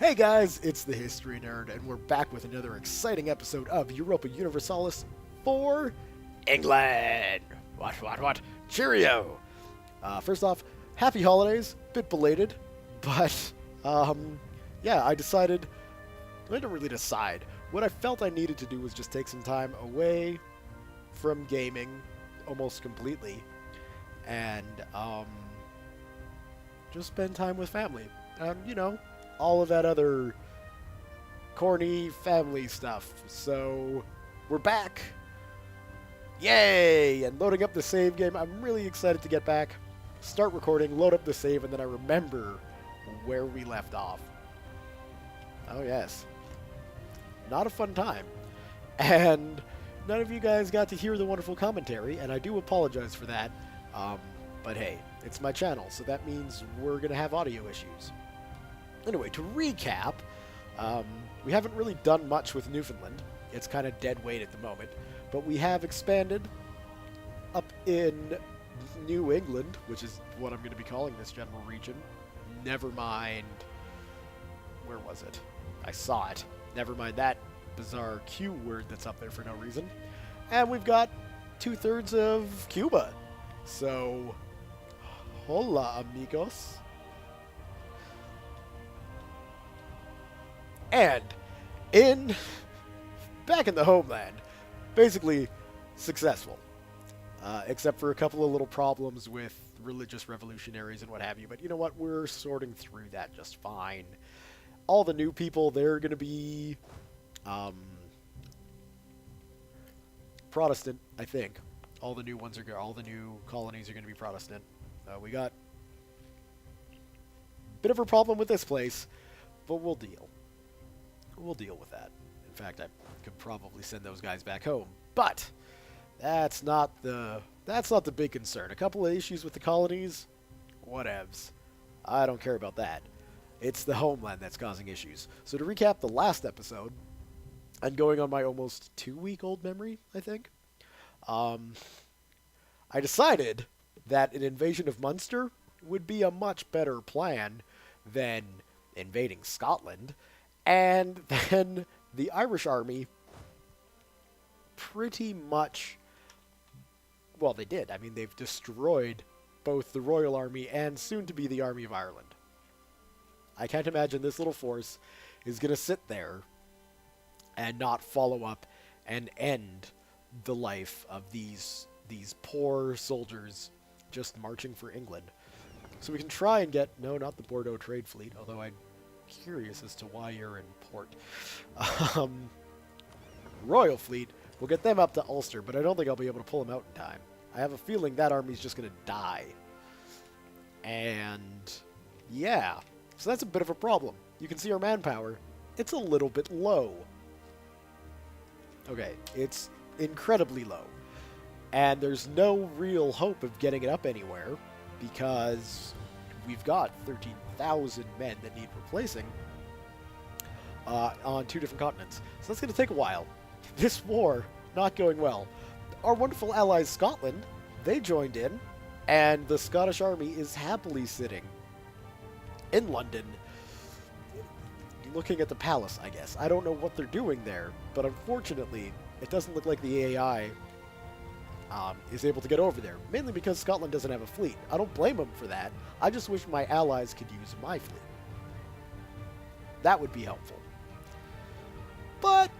Hey guys, it's the History Nerd, and we're back with another exciting episode of Europa Universalis for England! What? Cheerio! First off, happy holidays, bit belated, but, yeah, I didn't really decide. What I felt I needed to do was just take some time away from gaming almost completely, and, just spend time with family. All of that other corny family stuff. So, we're back. Yay! And loading up the save game. I'm really excited to get back, start recording, load up the save, and then I remember where we left off. Oh, yes. Not a fun time. And none of you guys got to hear the wonderful commentary, and I do apologize for that. But hey, it's my channel, so that means we're going to have audio issues. Anyway, to recap, we haven't really done much with Newfoundland. It's kind of dead weight at the moment. But we have expanded up in New England, which is what I'm going to be calling this general region. Never mind... Where was it? I saw it. Never mind that bizarre Q word that's up there for no reason. And we've got 2/3 of Cuba. So, hola, amigos. And back in the homeland, basically successful, except for a couple of little problems with religious revolutionaries and what have you. But you know what? We're sorting through that just fine. All the new people, they're going to be Protestant, I think. All the new colonies are going to be Protestant. We got a bit of a problem with this place, but we'll deal. We'll deal with that. In fact, I could probably send those guys back home. But that's not the big concern. A couple of issues with the colonies, whatevs. I don't care about that. It's the homeland that's causing issues. So to recap the last episode, and going on my almost 2-week-old memory, I think, I decided that an invasion of Munster would be a much better plan than invading Scotland. And then the Irish army pretty much... Well, they did. I mean, they've destroyed both the Royal Army and soon-to-be the Army of Ireland. I can't imagine this little force is going to sit there and not follow up and end the life of these poor soldiers just marching for England. So we can try and get... No, not the Bordeaux Trade Fleet, although I'm curious as to why you're in port. Royal Fleet, we'll get them up to Ulster, but I don't think I'll be able to pull them out in time. I have a feeling that army's just going to die. And yeah, so that's a bit of a problem. You can see our manpower. It's a little bit low. Okay, it's incredibly low. And there's no real hope of getting it up anywhere because we've got 13,000 men that need replacing on 2 different continents. So that's going to take a while. This war, not going well. Our wonderful allies Scotland, they joined in, and the Scottish army is happily sitting in London looking at the palace, I guess. I don't know what they're doing there, but unfortunately, it doesn't look like the AI is able to get over there, mainly because Scotland doesn't have a fleet. I don't blame them for that. I just wish my allies could use my fleet. That would be helpful. But,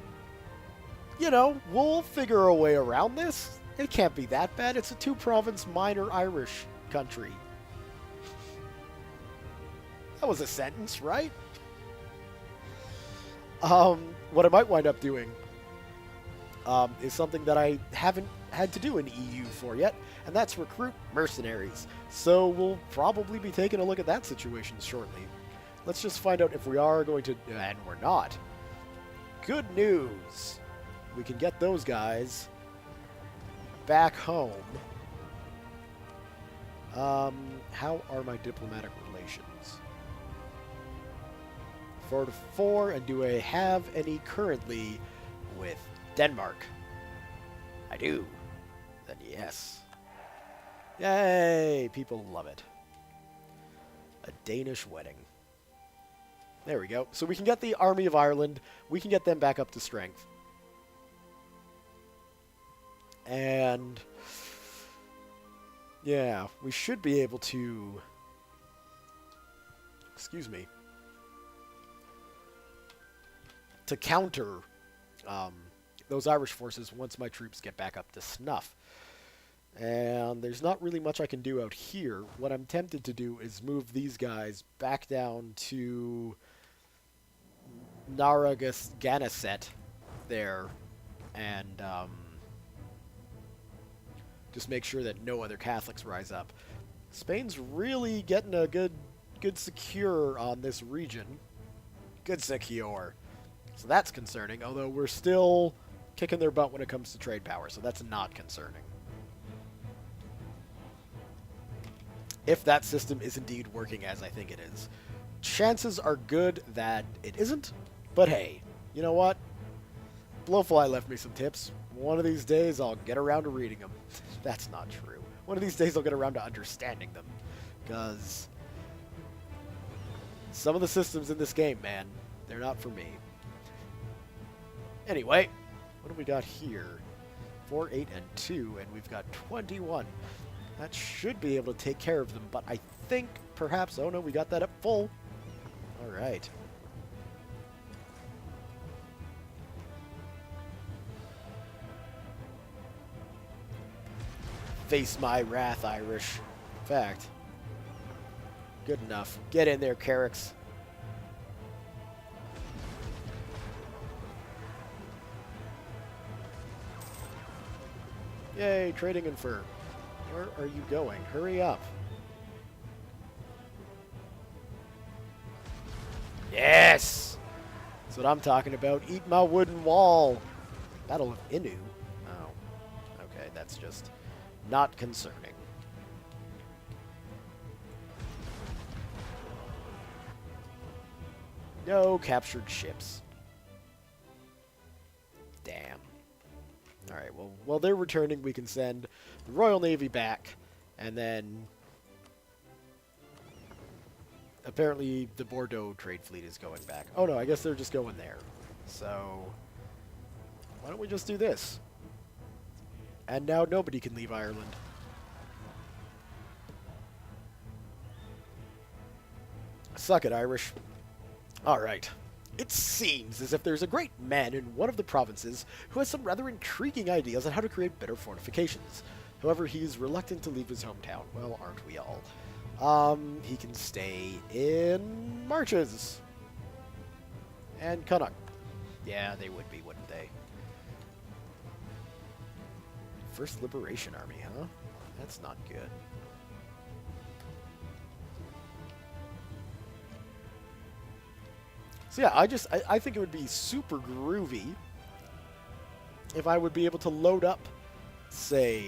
we'll figure a way around this. It can't be that bad. It's a 2-province minor Irish country. That was a sentence, right? What I might wind up doing is something that I haven't had to do in EU4 yet, and that's recruit mercenaries. So we'll probably be taking a look at that situation shortly. Let's just find out if we are going to... And we're not. Good news. We can get those guys back home. How are my diplomatic relations? 4-4, and do I have any currently with Denmark? I do. Then yes. Yay! People love it. A Danish wedding. There we go. So we can get the Army of Ireland. We can get them back up to strength. And yeah, we should be able to, excuse me, to counter those Irish forces once my troops get back up to snuff. And there's not really much I can do out here. What I'm tempted to do is move these guys back down to Narragansett there, and just make sure that no other Catholics rise up. Spain's really getting a good secure on this region. Good secure. So that's concerning, although we're still kicking their butt when it comes to trade power, so that's not concerning. If that system is indeed working as I think it is. Chances are good that it isn't, but hey, you know what? Blowfly left me some tips. One of these days I'll get around to reading them. That's not true. One of these days I'll get around to understanding them, because some of the systems in this game, man, they're not for me. Anyway, what do we got here? 4, 8, and 2, and we've got 21. That should be able to take care of them, but I think perhaps... Oh no, we got that up full. Alright. Face my wrath, Irish. In fact, good enough. Get in there, Carricks. Yay, trading in fur. Where are you going? Hurry up. Yes! That's what I'm talking about. Eat my wooden wall. Battle of Inu. Oh. Okay, that's just not concerning. No captured ships. Damn. Alright, well, while they're returning, we can send the Royal Navy back, and then apparently the Bordeaux trade fleet is going back. Oh no, I guess they're just going there. So, why don't we just do this? And now nobody can leave Ireland. Suck it, Irish. Alright. It seems as if there's a great man in one of the provinces who has some rather intriguing ideas on how to create better fortifications. However, he's reluctant to leave his hometown. Well, aren't we all? He can stay in Marches. And Connacht. Yeah, they would be, wouldn't they? First Liberation Army, huh? That's not good. So yeah, I think it would be super groovy if I would be able to load up, say,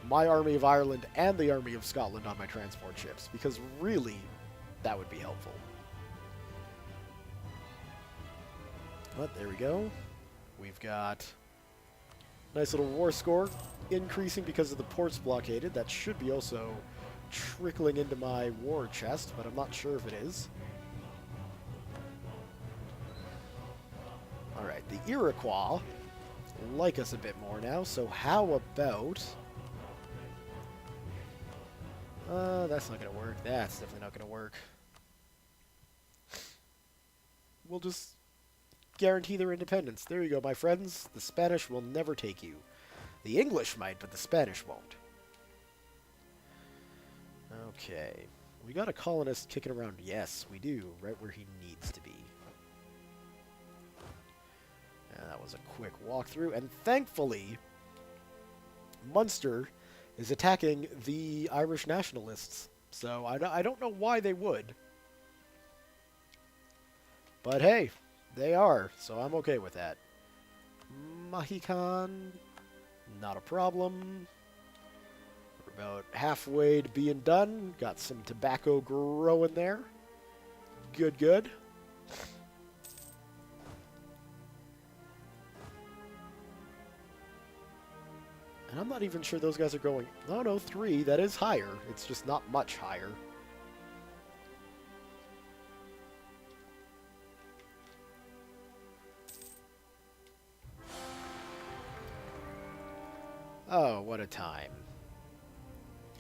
my Army of Ireland and the Army of Scotland on my transport ships, because really, that would be helpful. But there we go. We've got nice little war score, increasing because of the ports blockaded. That should be also trickling into my war chest, but I'm not sure if it is. Alright, the Iroquois like us a bit more now, so how about... that's not going to work. That's definitely not going to work. We'll just guarantee their independence. There you go, my friends. The Spanish will never take you. The English might, but the Spanish won't. Okay. We got a colonist kicking around. Yes, we do. Right where he needs to be. And that was a quick walkthrough. And thankfully, Munster is attacking the Irish nationalists. So I don't know why they would. But hey, they are. So I'm okay with that. Mahican, not a problem. We're about halfway to being done. Got some tobacco growing there. Good, good. And I'm not even sure those guys are going... Oh, no, 3. That is higher. It's just not much higher. Oh, what a time.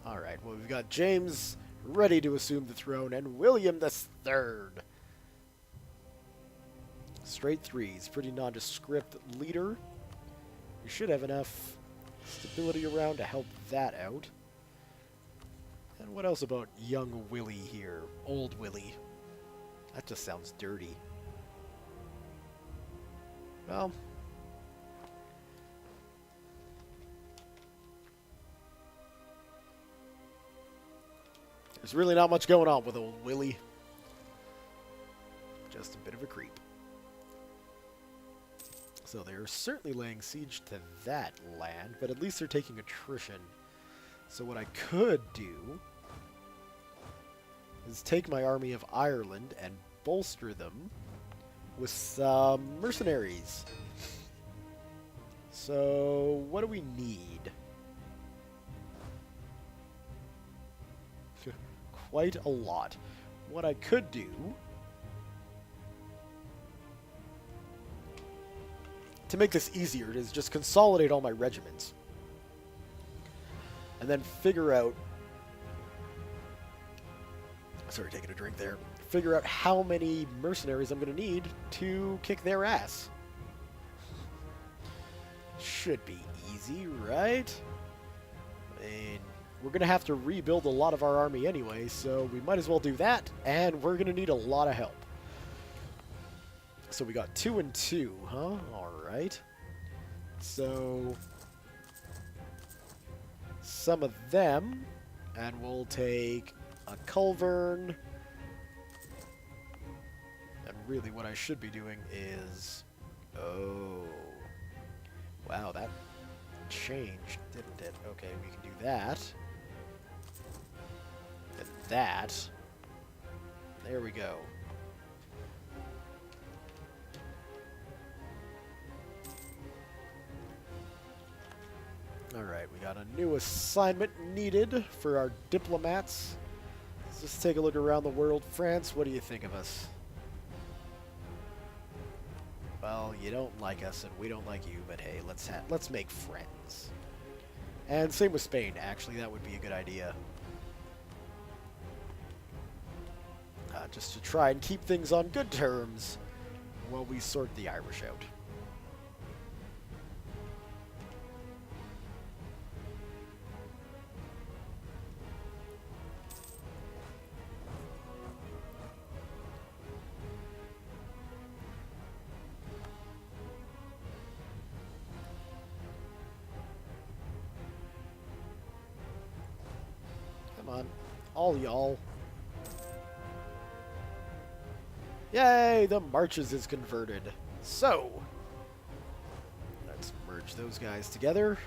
Alright, well, we've got James ready to assume the throne, and William the Third. Straight threes, pretty nondescript leader. We should have enough stability around to help that out. And what else about young Willie here? Old Willie. That just sounds dirty. Well, there's really not much going on with old Willie. Just a bit of a creep. So they're certainly laying siege to that land, but at least they're taking attrition. So what I could do is take my army of Ireland and bolster them with some mercenaries. So what do we need? Quite a lot. What I could do to make this easier is just consolidate all my regiments and then figure out, sorry, taking a drink there, figure out how many mercenaries I'm going to need to kick their ass. Should be easy, right? I mean, we're going to have to rebuild a lot of our army anyway, so we might as well do that, and we're going to need a lot of help. So we got 2 and 2, huh? Alright. So some of them, and we'll take a Culvern. And really what I should be doing is... Oh. Wow, that changed, didn't it? Okay, we can do that. And that. There we go. Alright, we got a new assignment needed for our diplomats. Let's just take a look around the world. France, what do you think of us? Well, you don't like us and we don't like you, but hey, let's make friends. And same with Spain, actually, that would be a good idea. Just to try and keep things on good terms while we sort the Irish out. Come on, all y'all. Yay, the Marches is converted. So, let's merge those guys together.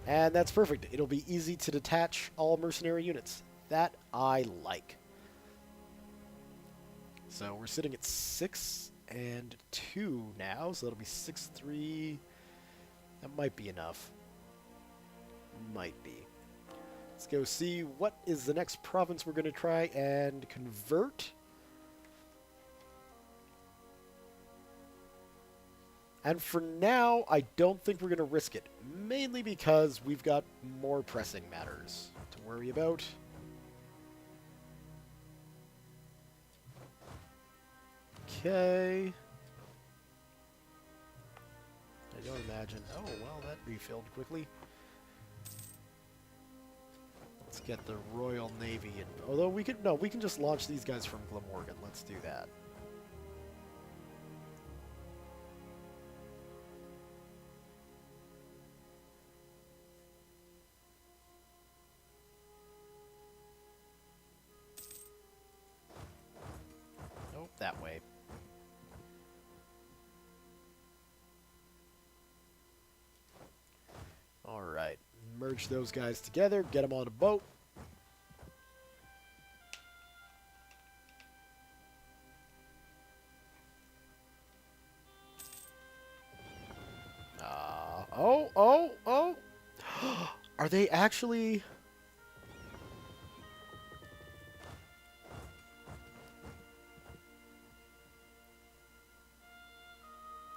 And that's perfect. It'll be easy to detach all mercenary units. That I like. So we're sitting at 6 and 2 now, so that'll be 6-3. That might be enough. Might be. Let's go see what is the next province we're going to try and convert. And for now, I don't think we're going to risk it. Mainly because we've got more pressing matters to worry about. Okay. I don't imagine... Oh, well, that refilled quickly. Let's get the Royal Navy in. Although we could... No, we can just launch these guys from Glamorgan. Let's do that. Nope, that way. Alright. Merge those guys together. Get them on a boat. Oh! Are they actually...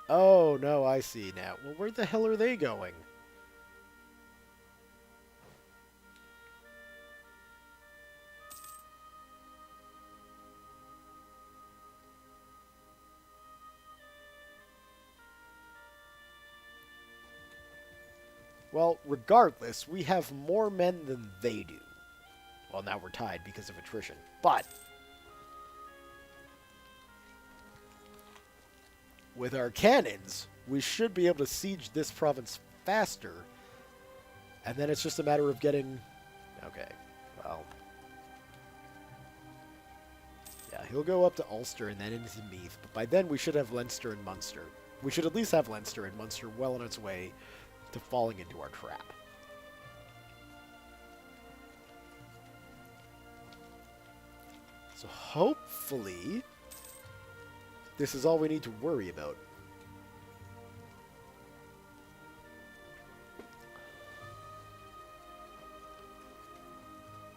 Oh, no, I see now. Well, where the hell are they going? Well, regardless, we have more men than they do. Well, now we're tied because of attrition. But with our cannons, we should be able to siege this province faster. And then it's just a matter of getting... Okay, well... Yeah, he'll go up to Ulster and then into Meath. But by then we should have Leinster and Munster. We should at least have Leinster and Munster well on its way to falling into our trap. So hopefully, this is all we need to worry about.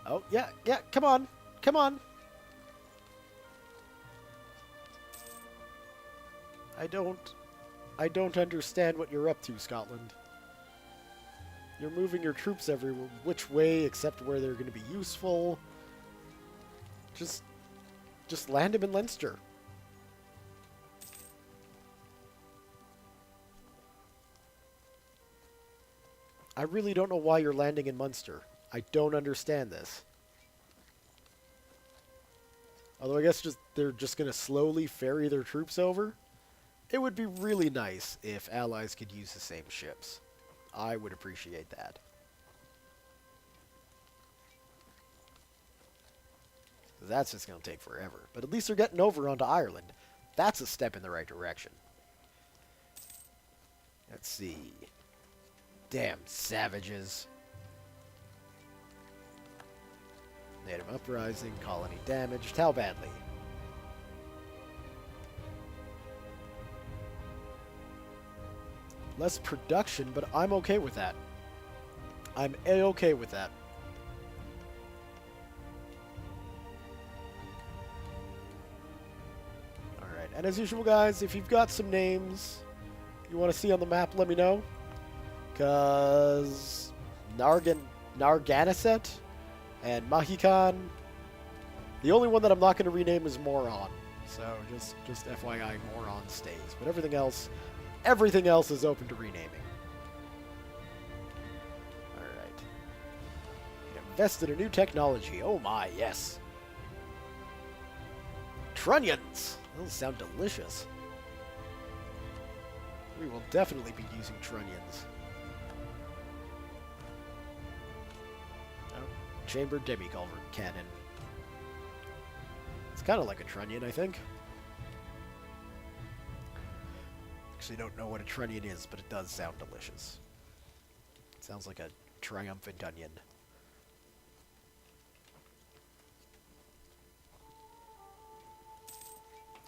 Oh, yeah, come on, come on. I don't understand what you're up to, Scotland. You're moving your troops every which way except where they're going to be useful. Just land him in Leinster. I really don't know why you're landing in Munster. I don't understand this. Although I guess they're just going to slowly ferry their troops over. It would be really nice if allies could use the same ships. I would appreciate that. That's just going to take forever. But at least they're getting over onto Ireland. That's a step in the right direction. Let's see. Damn savages. Native uprising, colony damaged. How badly? Less production, but I'm okay with that. I'm A-okay with that. Alright, and as usual, guys, if you've got some names you want to see on the map, let me know. Because Narragansett and Mahican, the only one that I'm not going to rename is Moron. So just FYI, Moron stays. But everything else is open to renaming. Alright. Invest in a new technology. Oh my, yes. Trunnions! Those sound delicious. We will definitely be using trunnions. Oh, chambered demi-culvert cannon. It's kind of like a trunnion, I think. Actually don't know what a trunnion is, but it does sound delicious. It sounds like a triumphant onion.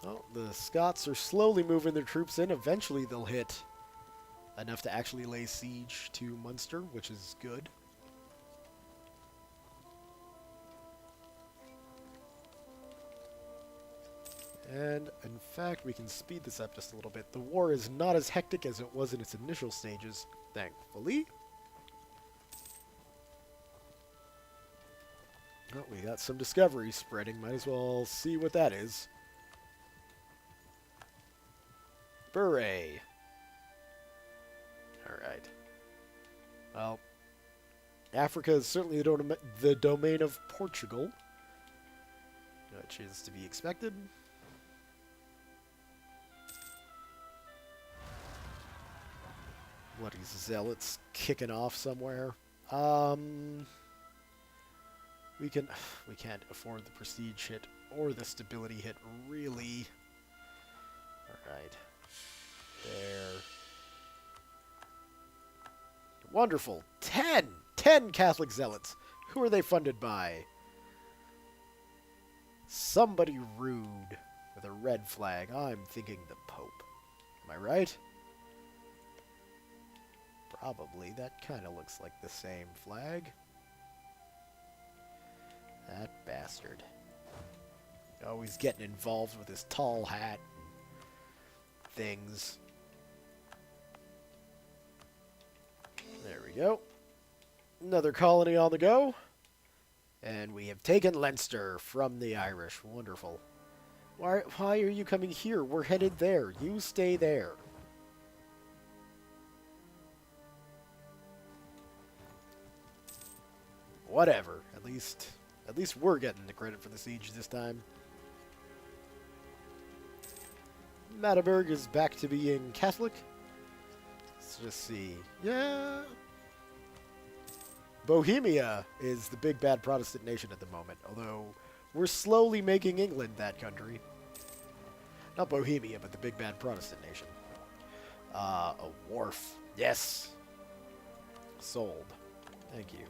Well, the Scots are slowly moving their troops in. Eventually they'll hit enough to actually lay siege to Munster, which is good. And, in fact, we can speed this up just a little bit. The war is not as hectic as it was in its initial stages, thankfully. Oh, we got some discovery spreading. Might as well see what that is. Beret. Alright. Well, Africa is certainly the domain of Portugal, which is to be expected. Bloody zealots kicking off somewhere. We can't afford the prestige hit or the stability hit, really. Alright. There. Wonderful. 10 Catholic zealots. Who are they funded by? Somebody rude with a red flag. I'm thinking the Pope. Am I right? Probably. That kind of looks like the same flag. That bastard. Always getting involved with his tall hat and things. we go. Another colony on the go. And we have taken Leinster from the Irish. Wonderful. Why are you coming here? We're headed there. You stay there. Whatever. At least we're getting the credit for the siege this time. Magdeburg is back to being Catholic. Let's just see. Yeah. Bohemia is the big bad Protestant nation at the moment, although we're slowly making England that country. Not Bohemia, but the big bad Protestant nation. A wharf. Yes. Sold. Thank you.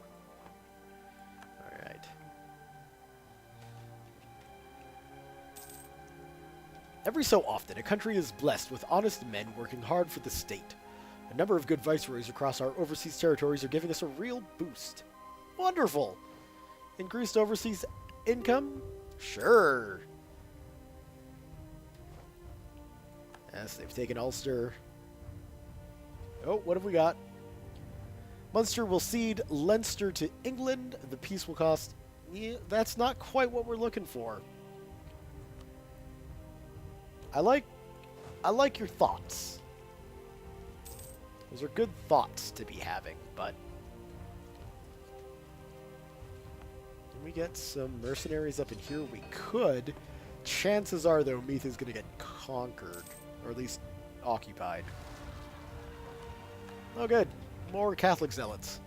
Alright. Every so often, a country is blessed with honest men working hard for the state. A number of good viceroys across our overseas territories are giving us a real boost. Wonderful! Increased overseas income? Sure. Yes, they've taken Ulster. Oh, what have we got? Munster will cede Leinster to England. The peace will cost... Yeah, that's not quite what we're looking for. I like your thoughts. Those are good thoughts to be having, but... Can we get some mercenaries up in here? We could. Chances are, though, Meath is going to get conquered. Or at least occupied. Oh, good. More Catholic zealots.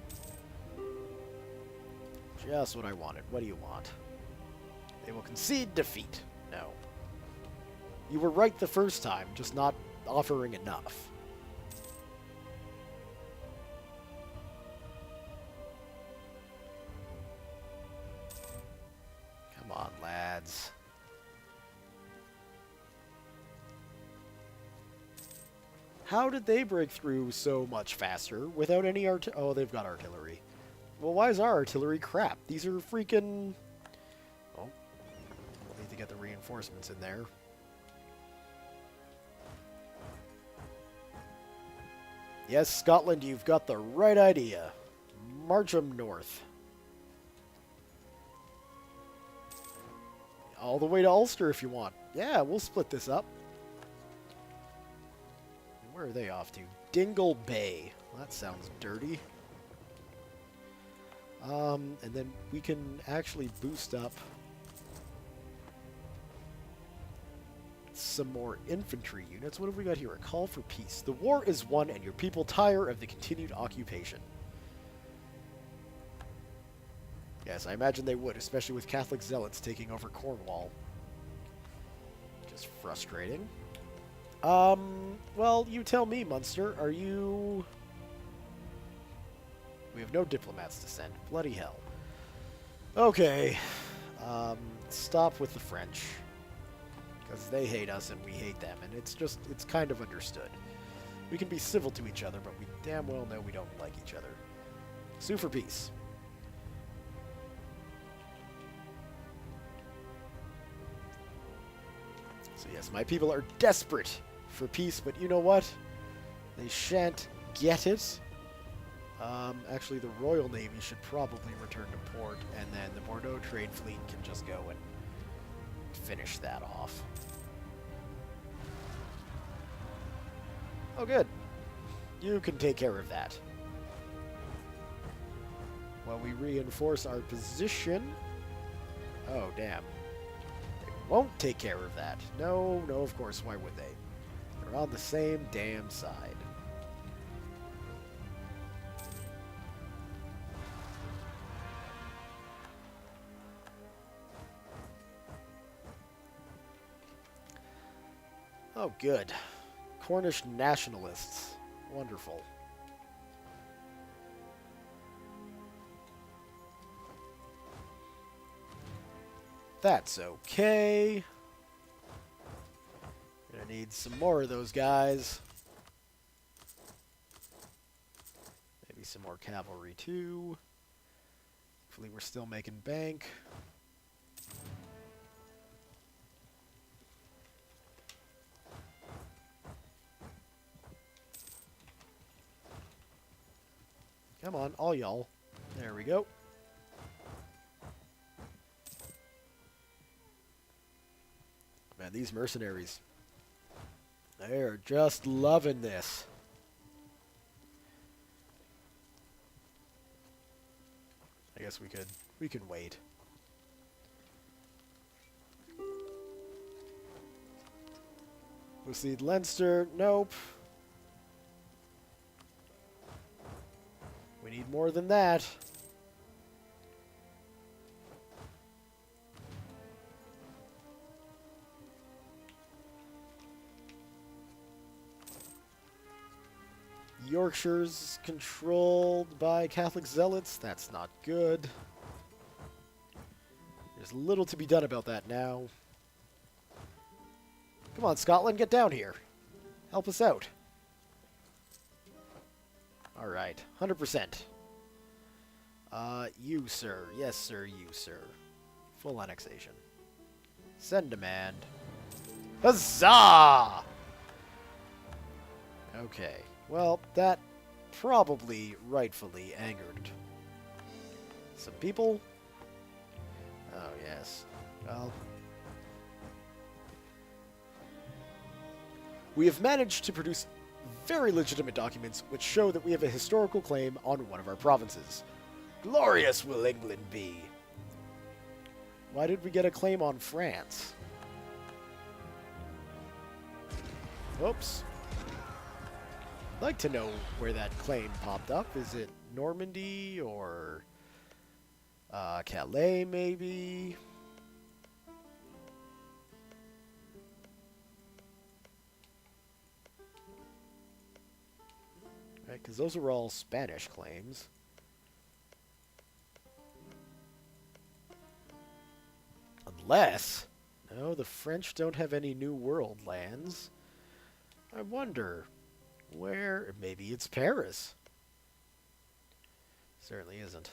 Just what I wanted. What do you want? They will concede defeat. No. You were right the first time, just not offering enough. Come on, lads. How did they break through so much faster without any Oh, they've got artillery. Well, why is our artillery crap? These are freaking... Oh. We'll need to get the reinforcements in there. Yes, Scotland, you've got the right idea. March them north. All the way to Ulster if you want. Yeah, we'll split this up. Where are they off to? Dingle Bay. Well, that sounds dirty. And then we can actually boost up some more infantry units. What have we got here? A call for peace. The war is won and your people tire of the continued occupation. Yes, I imagine they would, especially with Catholic zealots taking over Cornwall. Just frustrating. Well, you tell me, Munster. Are you... We have no diplomats to send. Bloody hell. Okay. Stop with the French. Because they hate us and we hate them. And it's kind of understood. We can be civil to each other, but we damn well know we don't like each other. Sue for peace. So yes, my people are desperate for peace, but you know what? They shan't get it. Actually, the Royal Navy should probably return to port, and then the Bordeaux trade fleet can just go and finish that off. Oh, good. You can take care of that. While we reinforce our position... Oh, damn. They won't take care of that. No, of course, why would they? They're on the same damn side. Oh, good. Cornish nationalists. Wonderful. That's okay. Gonna need some more of those guys. Maybe some more cavalry too. Hopefully we're still making bank. Come on, all y'all. There we go. Man, these mercenaries, they're just loving this. I guess we can wait. We'll see Leinster. Nope. We need more than that. Yorkshire's controlled by Catholic zealots. That's not good. There's little to be done about that now. Come on, Scotland, get down here. Help us out. Alright, 100%. You, sir. Yes, sir, you, sir. Full annexation. Send demand. Huzzah! Okay. Well, that probably rightfully angered some people. Oh, yes. Well, we have managed to produce very legitimate documents which show that we have a historical claim on one of our provinces. Glorious will England be! Why did we get a claim on France? Oops. I'd like to know where that claim popped up. Is it Normandy or Calais, maybe? Right, because those are all Spanish claims. Unless... No, the French don't have any New World lands. I wonder... Where? Maybe it's Paris. Certainly isn't.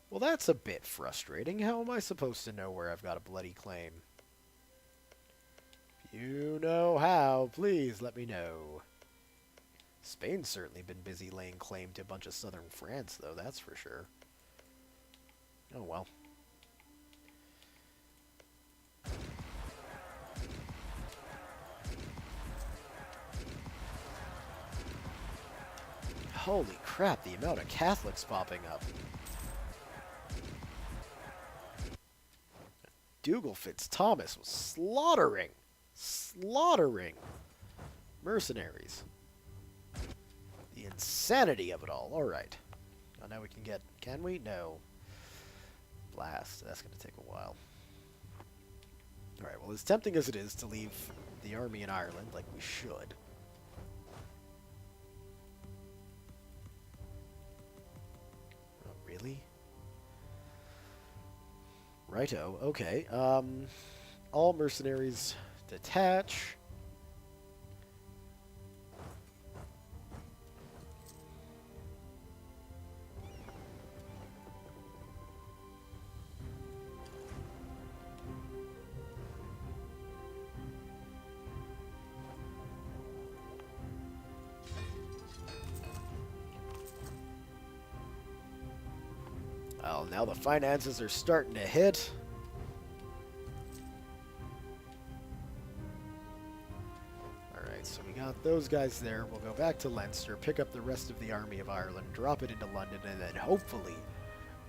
Well, that's a bit frustrating. How am I supposed to know where I've got a bloody claim? If you know how, please let me know. Spain's certainly been busy laying claim to a bunch of southern France, though, that's for sure. Oh, well. Holy crap, the amount of Catholics popping up. Dougal Fitzthomas was slaughtering mercenaries. The insanity of it all. Alright. Oh, now we can get... Can we? No. Blast. That's going to take a while. Alright, well, as tempting as it is to leave the army in Ireland, like we should... Really? Righto, okay. All mercenaries detach. Well, now the finances are starting to hit. Alright, so we got those guys there. We'll go back to Leinster, pick up the rest of the army of Ireland, drop it into London, and then hopefully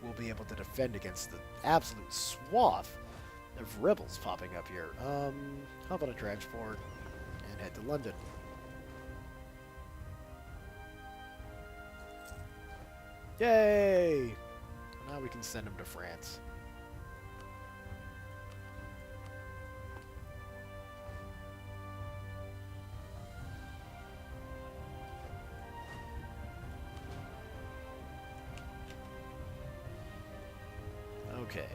we'll be able to defend against the absolute swath of rebels popping up here. Hop on a transport and head to London. Yay! Now we can send them to France. Okay.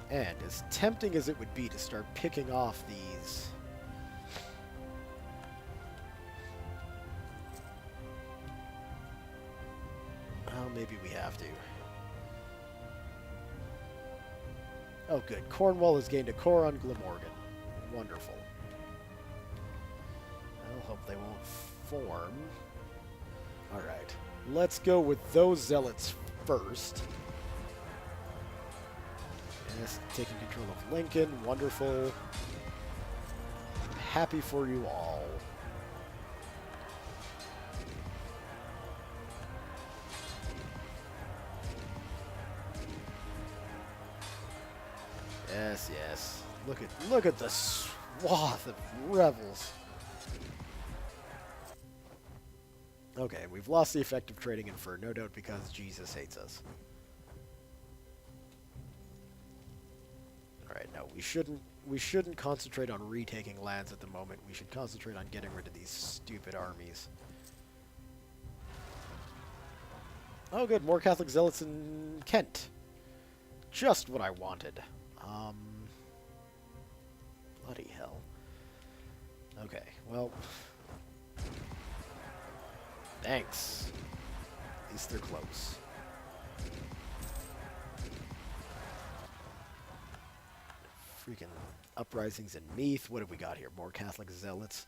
And as tempting as it would be to start picking off these... Well, maybe we have to. Oh, good. Cornwall has gained a core on Glamorgan. Wonderful. I'll hope they won't form. Alright. Let's go with those zealots first. Yes, taking control of Lincoln. Wonderful. I'm happy for you all. Yes, yes. Look at the swath of rebels. Okay, we've lost the effective trading in fur, no doubt because Jesus hates us. Alright, no, we shouldn't concentrate on retaking lands at the moment. We should concentrate on getting rid of these stupid armies. Oh good, more Catholic zealots in Kent. Just what I wanted. Bloody hell. Okay, well... Thanks. At least they're close. Freaking uprisings in Meath. What have we got here? More Catholic zealots.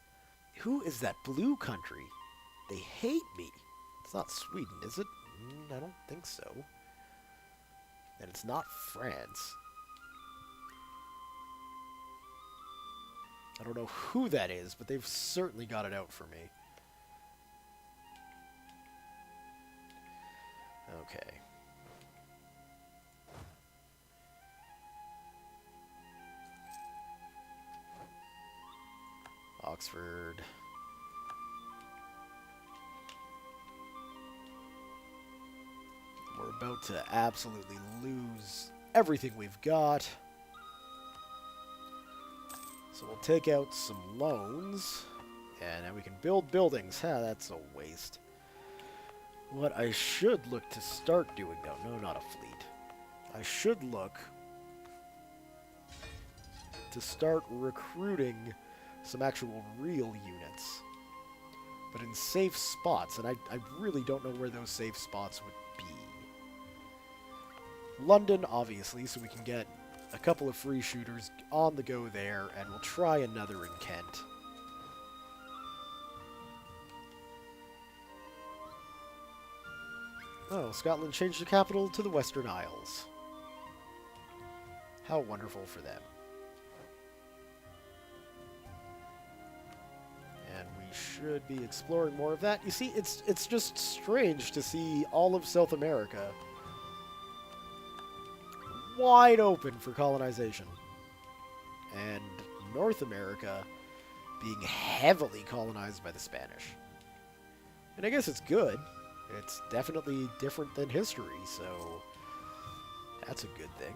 Who is that blue country? They hate me. It's not Sweden, is it? I don't think so. And it's not France. I don't know who that is, but they've certainly got it out for me. Okay. Oxford. We're about to absolutely lose everything we've got. So we'll take out some loans, and then we can build buildings. That's a waste. What I should look to start doing, no, not a fleet. I should look to start recruiting some actual real units, but in safe spots, and I really don't know where those safe spots would be. London, obviously, so we can get a couple of free shooters on the go there, and we'll try another in Kent. Oh, Scotland changed the capital to the Western Isles. How wonderful for them. And we should be exploring more of that. You see, it's just strange to see all of South America wide open for colonization. And North America being heavily colonized by the Spanish. And I guess it's good. It's definitely different than history, so that's a good thing.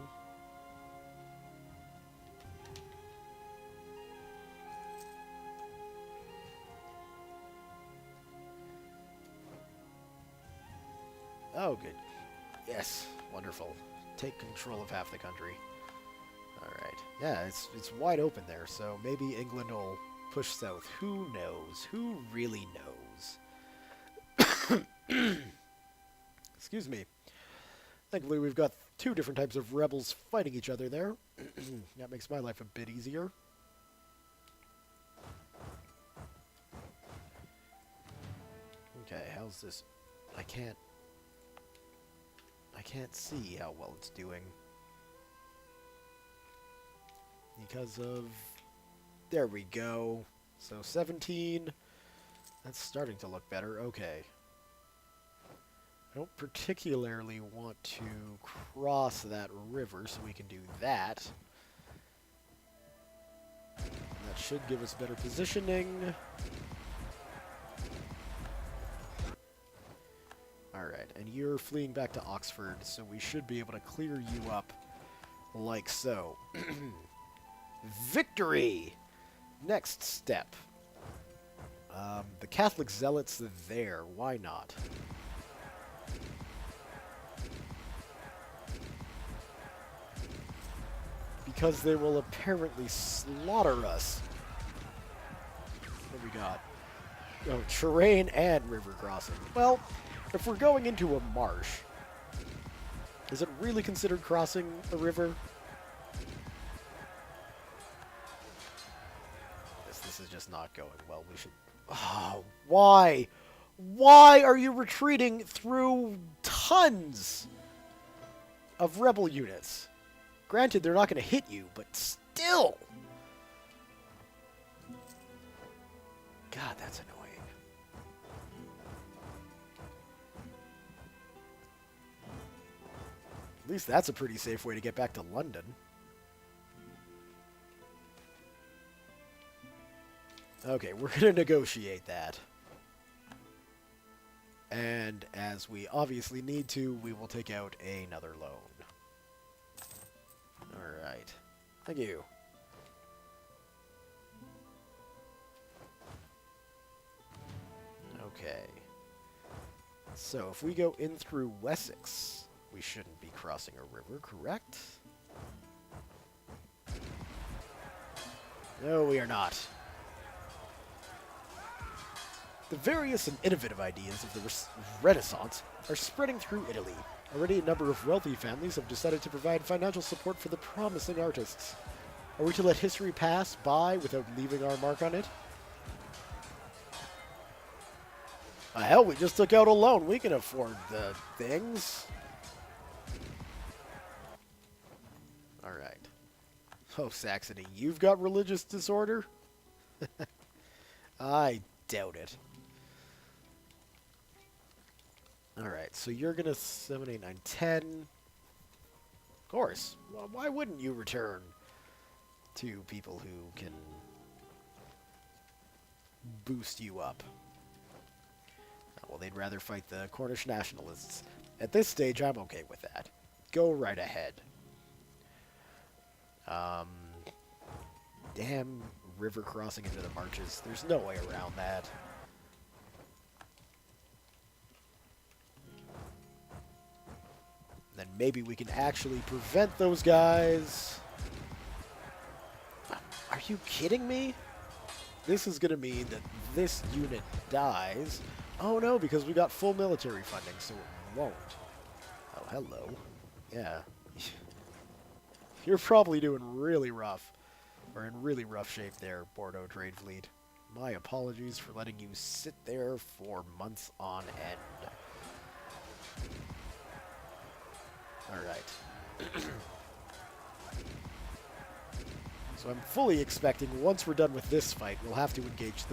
Oh, good. Yes, wonderful. Take control of half the country. Alright. Yeah, it's wide open there, so maybe England will push south. Who knows? Who really knows? Excuse me. Thankfully, we've got two different types of rebels fighting each other there. That makes my life a bit easier. Okay, how's this? I can't see how well it's doing. Because of... There we go. So 17. That's starting to look better. Okay. I don't particularly want to cross that river, so we can do that. That should give us better positioning. Alright, and you're fleeing back to Oxford, so we should be able to clear you up like so. Victory! Next step. The Catholic zealots there. Why not? Because they will apparently slaughter us. What do we got? Oh, terrain and river crossing. Well, if we're going into a marsh, is it really considered crossing a river? This is just not going well. We should... Oh, why? Why are you retreating through tons of rebel units? Granted, they're not going to hit you, but still. God, that's annoying. At least that's a pretty safe way to get back to London. Okay, we're going to negotiate that. And as we obviously need to, we will take out another loan. Alright. Thank you. Okay. So if we go in through Wessex, we shouldn't be crossing a river, correct? No, we are not. The various and innovative ideas of the Renaissance are spreading through Italy. Already a number of wealthy families have decided to provide financial support for the promising artists. Are we to let history pass by without leaving our mark on it? Hell, we just took out a loan. We can afford the things. Alright. Oh, Saxony, you've got religious disorder? I doubt it. Alright, so you're going to 7, 8, 9, 10. Of course. Well, why wouldn't you return to people who can boost you up? Well, they'd rather fight the Cornish nationalists. At this stage, I'm okay with that. Go right ahead. Damn river crossing into the marches. There's no way around that. Then maybe we can actually prevent those guys. Are you kidding me? This is going to mean that this unit dies. Oh no, because we got full military funding, so it won't. Oh, hello. Yeah. You're probably doing really rough. Or in really rough shape there, Bordeaux Trade Fleet. My apologies for letting you sit there for months on end. Alright. So I'm fully expecting once we're done with this fight, we'll have to engage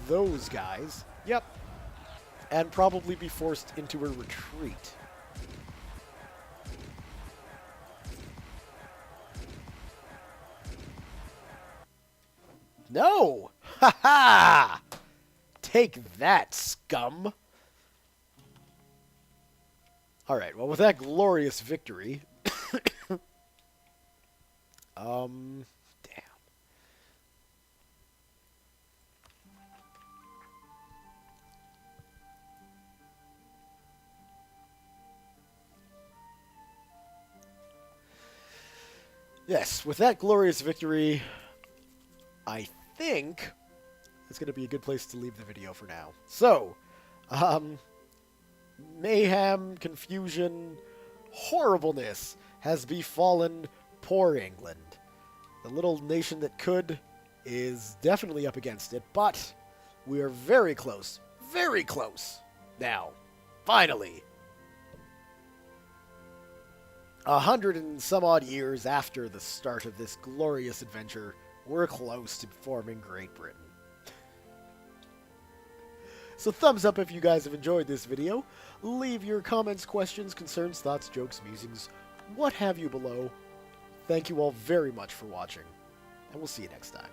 those guys. Yep. And probably be forced into a retreat. No! Ha ha! Take that, scum! Alright, well, with that glorious victory... damn. Yes, with that glorious victory, I think it's going to be a good place to leave the video for now. So, mayhem, confusion, horribleness has befallen poor England. The little nation that could is definitely up against it, but we are very close now. Finally. 100 and some odd years after the start of this glorious adventure, we're close to forming Great Britain. So thumbs up if you guys have enjoyed this video. Leave your comments, questions, concerns, thoughts, jokes, musings, what have you below. Thank you all very much for watching, and we'll see you next time.